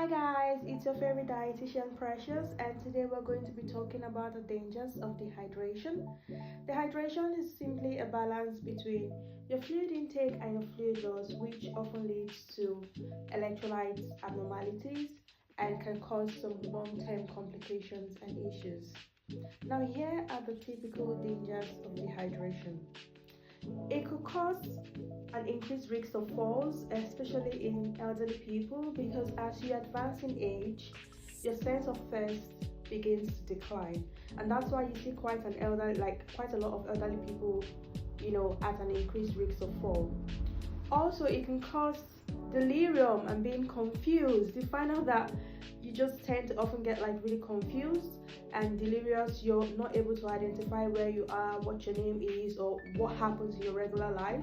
Hi guys, it's your favorite dietitian Precious, and today we're going to be talking about the dangers of dehydration. Dehydration is simply a balance between your fluid intake and your fluid loss, which often leads to electrolyte abnormalities and can cause some long-term complications and issues. Now here are the typical dangers of dehydration. It could cause an increased risk of falls, especially in elderly people, because as you advance in age, your sense of thirst begins to decline, and that's why you see quite a lot of elderly people, at an increased risk of fall. Also, it can cause delirium and being confused. You find out that you just tend to often get really confused and delirious. You're not able to identify where you are, what your name is, or what happens in your regular life.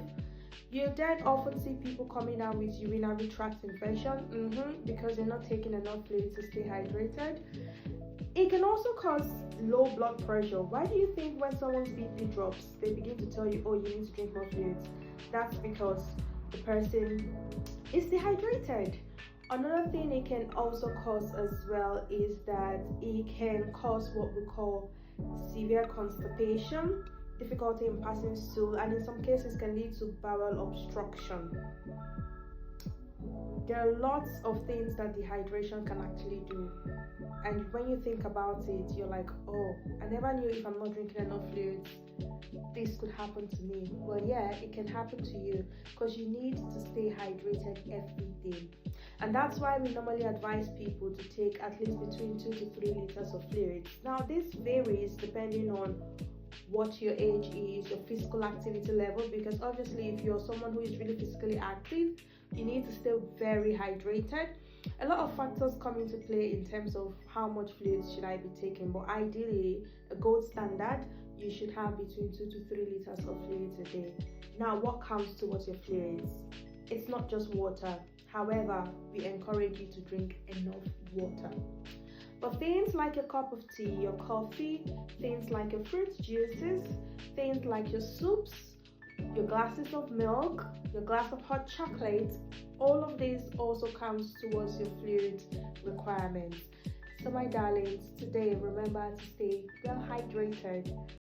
You then often see people coming down with urinary tract infection because they're not taking enough fluid to stay hydrated. It can also cause low blood pressure. Why do you think when someone's BP drops, they begin to tell you, oh, you need to drink more fluids? That's because the person is dehydrated. Another thing it can also cause as well is that it can cause what we call severe constipation, difficulty in passing stool, and in some cases can lead to bowel obstruction. There are lots of things that dehydration can actually do, and when you think about it, you're like, oh, I never knew if I'm not drinking enough fluids this could happen to me. Well, yeah, it can happen to you because you need to stay hydrated every day, and that's why we normally advise people to take at least between 2 to 3 liters of fluids. Now this varies depending on what your age is, your physical activity level, because obviously if you're someone who is really physically active, you need to stay very hydrated. A lot of factors come into play in terms of how much fluids should I be taking, but ideally a gold standard, you should have between 2 to 3 liters of fluids a day. Now what counts towards your fluids? It's not just water. However, we encourage you to drink enough water. But things like a cup of tea, your coffee, things like your fruit juices, things like your soups, your glasses of milk, your glass of hot chocolate, all of this also counts towards your fluid requirements. So my darlings, today remember to stay well hydrated.